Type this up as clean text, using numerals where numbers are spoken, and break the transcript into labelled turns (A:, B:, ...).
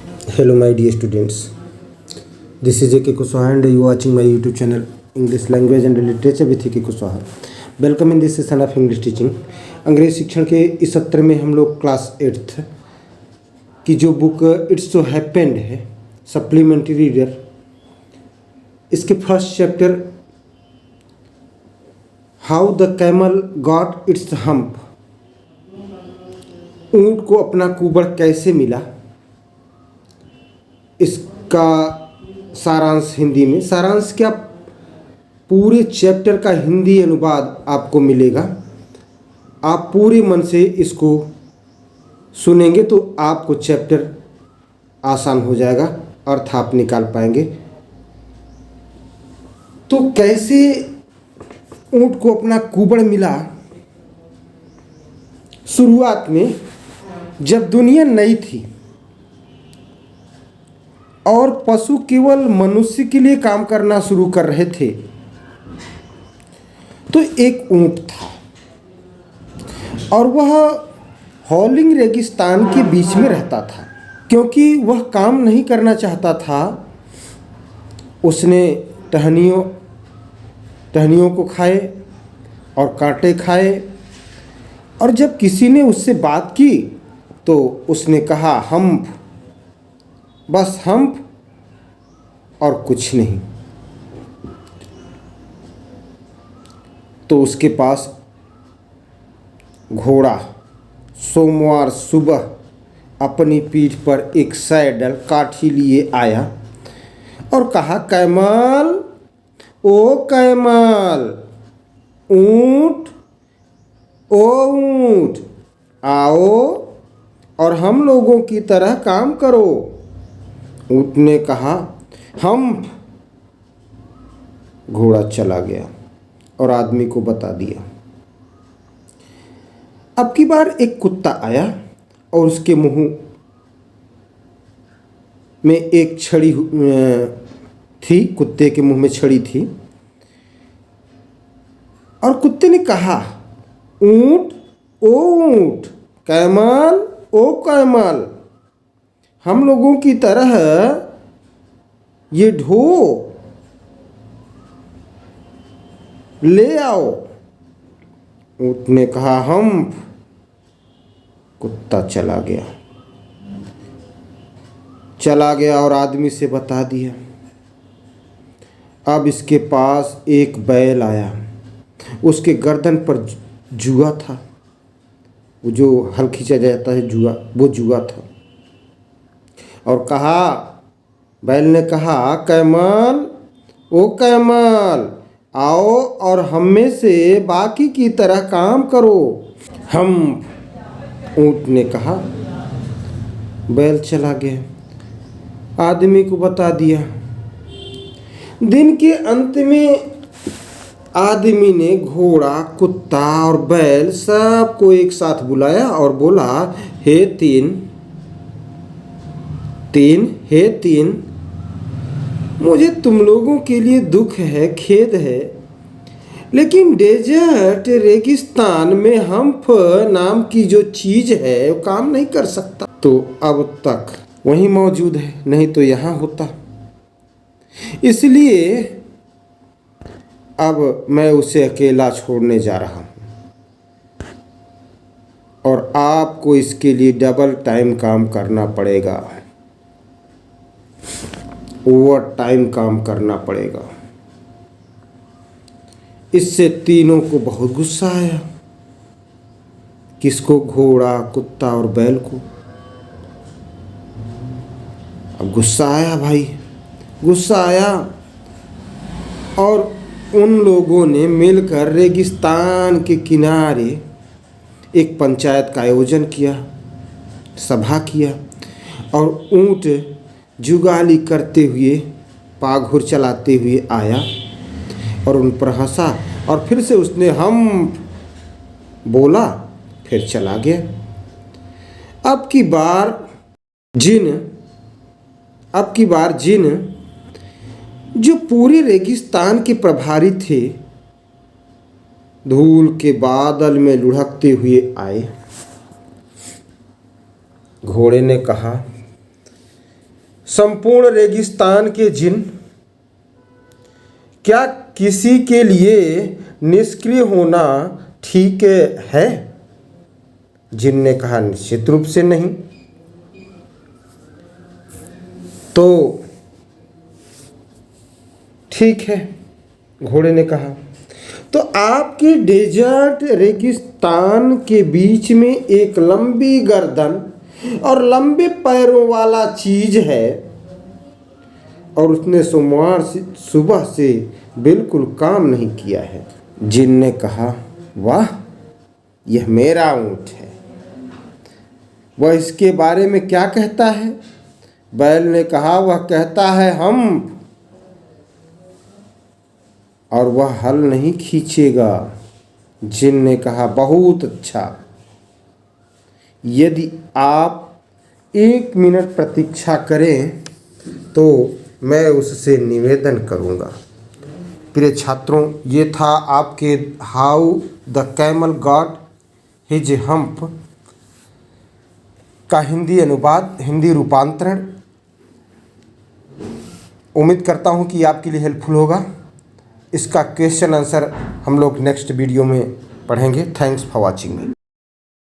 A: Hello, my dear students. This is A.K. Kushwaha and you are watching my YouTube channel English Language and Literature with A.K. Kushwaha. Welcome in this session of English teaching. अंग्रेजी शिक्षण के इस सत्र में हम लोग class 8th की जो बुक इट्स सो हैपेंड है सप्लीमेंट्री रीडर, इसके first chapter how the camel got its hump, ऊंट को अपना कुबड़ कैसे मिला, इसका सारांश हिंदी में। सारांश क्या, पूरे चैप्टर का हिंदी अनुवाद आपको मिलेगा। आप पूरे मन से इसको सुनेंगे तो आपको चैप्टर आसान हो जाएगा, अर्थ आप निकाल पाएंगे। तो कैसे ऊंट को अपना कुबड़ मिला। शुरुआत में जब दुनिया नई थी और पशु केवल मनुष्य के लिए काम करना शुरू कर रहे थे, तो एक ऊंट था और वह हॉलिंग रेगिस्तान के बीच में रहता था। क्योंकि वह काम नहीं करना चाहता था, उसने टहनियों को खाए और कांटे खाए, और जब किसी ने उससे बात की तो उसने कहा हम्प, बस हम्प और कुछ नहीं। तो उसके पास घोड़ा सोमवार सुबह अपनी पीठ पर एक सैडल काठी लिए आया और कहा कैमल, ओ कैमल, ऊंट, ओ ऊंट, आओ और हम लोगों की तरह काम करो। ऊंट ने कहा हम्प। घोड़ा चला गया और आदमी को बता दिया। अब की बार एक कुत्ता आया और उसके मुंह में एक छड़ी थी, कुत्ते के मुंह में छड़ी थी, और कुत्ते ने कहा ऊंट, ओ ऊंट, कैमल, ओ कैमल, हम लोगों की तरह ये ढो ले आओ। ऊंट ने कहा हम्प। कुत्ता चला गया और आदमी से बता दिया। अब इसके पास एक बैल आया, उसके गर्दन पर जुआ था, वो जो हल खींचा जाता है जुआ, वो जुआ था, और कहा, बैल ने कहा कैमल, ओ कैमल, आओ और हम में से बाकी की तरह काम करो। हम, ऊंट ने कहा। बैल चला गया, आदमी को बता दिया। दिन के अंत में आदमी ने घोड़ा, कुत्ता और बैल सबको एक साथ बुलाया और बोला, हे तीन, मुझे तुम लोगों के लिए दुख है, खेद है, लेकिन डेजर्ट रेगिस्तान में हम्प नाम की जो चीज है वो काम नहीं कर सकता। तो अब तक वहीं मौजूद है, नहीं तो यहाँ होता। इसलिए अब मैं उसे अकेला छोड़ने जा रहा हूँ और आपको इसके लिए डबल टाइम काम करना पड़ेगा, ओवर टाइम काम करना पड़ेगा। इससे तीनों को बहुत गुस्सा आया। किसको? घोड़ा, कुत्ता और बैल को। अब गुस्सा आया भाई, गुस्सा आया, और उन लोगों ने मिलकर रेगिस्तान के किनारे एक पंचायत का आयोजन किया, सभा किया, और ऊंट जुगाली करते हुए, पाघुर चलाते हुए आया और उन पर हंसा, और फिर से उसने हम बोला, फिर चला गया। अब की बार जिन जो पूरे रेगिस्तान के प्रभारी थे, धूल के बादल में लुढ़कते हुए आए। घोड़े ने कहा, संपूर्ण रेगिस्तान के जिन, क्या किसी के लिए निष्क्रिय होना ठीक है? जिन ने कहा निश्चित रूप से नहीं। तो ठीक है, घोड़े ने कहा। तो आपकी डेजर्ट रेगिस्तान के बीच में एक लंबी गर्दन और लंबे पैरों वाला चीज है, और उसने सोमवार से सुबह से बिल्कुल काम नहीं किया है। जिन ने कहा, वाह, यह मेरा ऊंट है। वह इसके बारे में क्या कहता है? बैल ने कहा, वह कहता है हम, और वह हल नहीं खींचेगा। जिन ने कहा, बहुत अच्छा, यदि आप 1 मिनट प्रतीक्षा करें तो मैं उससे निवेदन करूंगा। प्रिय छात्रों, ये था आपके how the camel got his hump का हिंदी अनुवाद, हिंदी रूपांतरण। उम्मीद करता हूँ कि आपके लिए हेल्पफुल होगा। इसका क्वेश्चन आंसर हम लोग नेक्स्ट वीडियो में पढ़ेंगे। Thanks for watching me.